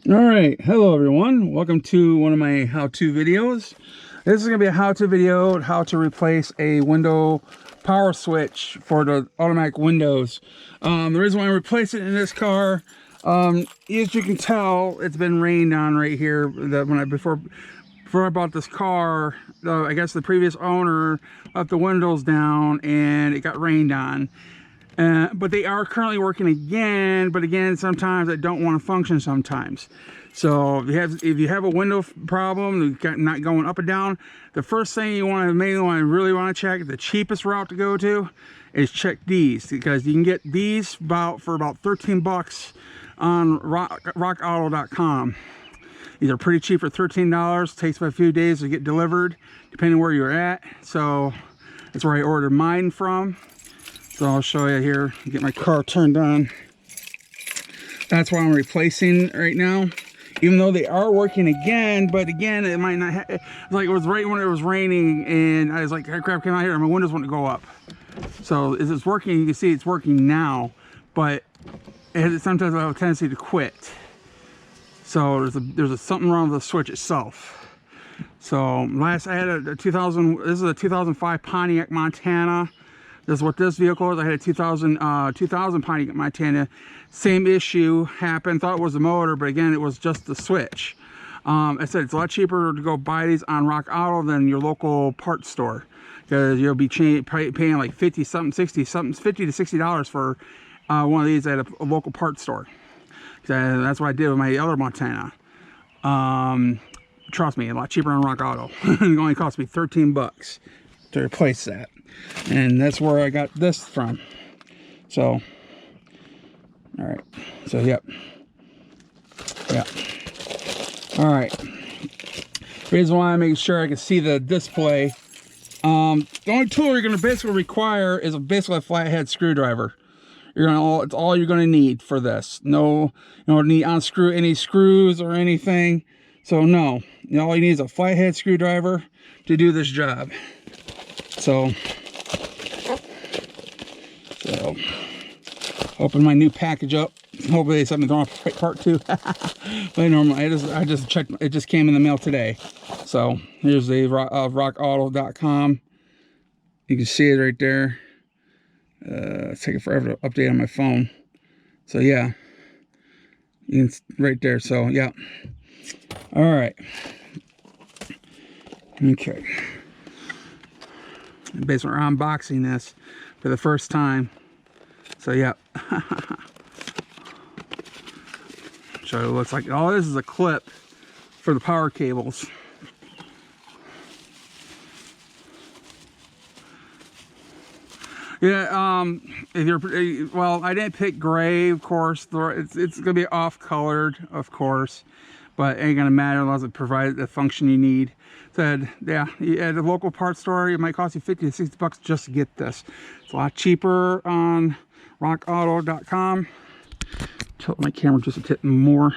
All right, hello everyone. Welcome to one of my how-to videos. This is going to be a how-to video how to replace a window power switch for the automatic windows. The reason why I replaced it in this car, as you can tell, it's been rained on right here. Before I bought this car, I guess the previous owner left the windows down and it got rained on. But they are currently working again, but again, sometimes they don't want to function sometimes. So if you have a window problem, not going up and down, the first thing you really want to check, the cheapest route to go to is check these, because you can get these for about 13 bucks on rockauto.com. These are pretty cheap for $13. Takes about a few days to get delivered, depending where you're at. So that's where I ordered mine from. So I'll show you here, get my car turned on. That's what I'm replacing right now. Even though they are working again, but again, it might not it's like it was right when it was raining and I was like, crap, came out here and my windows wouldn't go up. So as it's working, you can see it's working now, but sometimes I have a tendency to quit. So there's something wrong with the switch itself. So I had a 2000, this is a 2005 Pontiac Montana. This is what this vehicle is. I had a 2000 Pontiac Montana. Same issue happened. Thought it was the motor, but again, it was just the switch. I said it's a lot cheaper to go buy these on Rock Auto than your local parts store, because you'll be paying like 50 to $60 for one of these at a local parts store. That's what I did with my other Montana. Trust me, a lot cheaper on Rock Auto. It only cost me 13 bucks to replace that. And that's where I got this from. So, all right. So, yep. All right. Reason why I make sure I can see the display. The only tool you're going to basically require is basically a flathead screwdriver. It's all you're going to need for this. No, you don't need unscrew any screws or anything. So no, all you need is a flathead screwdriver to do this job. So open my new package up. Hopefully it's something wrong with part 2. But normally I just checked. It just came in the mail today. So here's the rockauto.com. You can see it right there. It's taking forever to update on my phone. So yeah, right there. So yeah. All right. Okay. Basically, we're unboxing this for the first time. So yeah. So it looks like all this is a clip for the power cables. Yeah, if you're, well, I didn't pick gray, of course. It's gonna be off colored, of course, but it ain't gonna matter as long as it provides the function you need. Said, yeah, at a local parts store, it might cost you 50 to 60 bucks just to get this. It's a lot cheaper on rockauto.com. Tilt my camera just a bit more.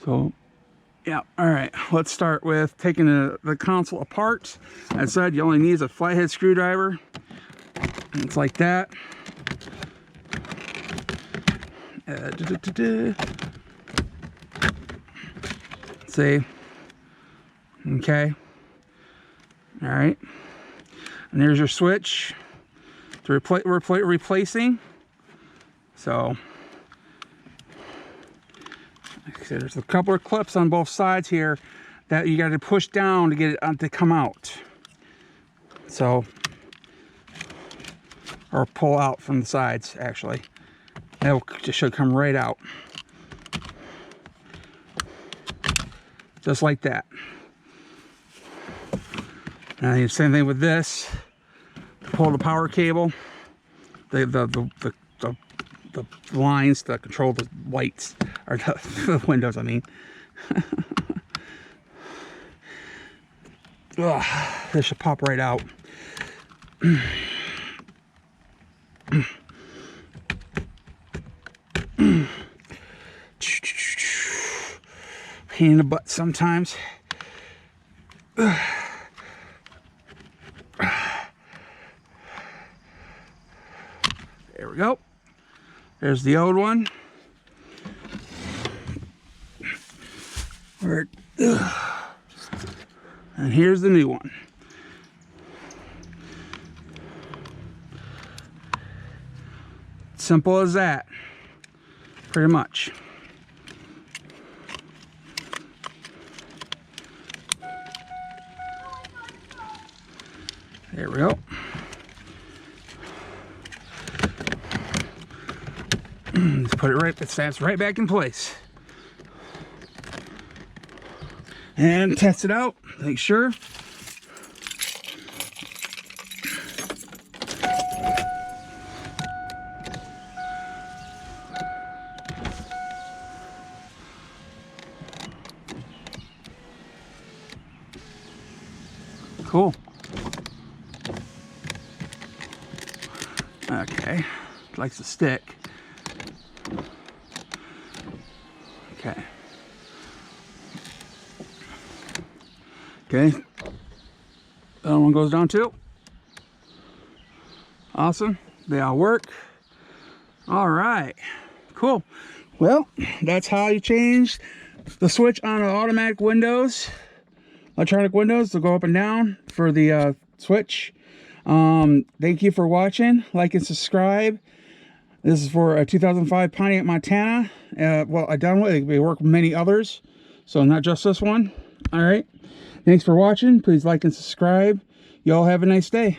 So, yeah, all right, let's start with taking the console apart. As I said, you only need a flathead screwdriver. And it's like that. See? Okay. All right. And there's your switch to replacing. So, there's a couple of clips on both sides here that you got to push down to get it to come out. So, or pull out from the sides, actually. That just should come right out. Just like that. And the same thing with this. Pull the power cable, the lines that control the lights, or the windows, I mean. Ugh, this should pop right out. Pain in the butt sometimes. There we go. There's the old one. And here's the new one. Simple as that, pretty much. There we go. Just put it right, it snaps right back in place. And test it out, make sure. Cool. Okay, likes to stick. Okay. Okay. That one goes down too. Awesome. They all work. All right. Cool. Well, that's how you change the switch on the automatic windows. Electronic windows to go up and down for the switch. Thank you for watching. Like and subscribe. This is for a 2005 Pontiac Montana. Well, I downloaded it. They work with many others, so not just this one. All right. Thanks for watching. Please like and subscribe. Y'all have a nice day.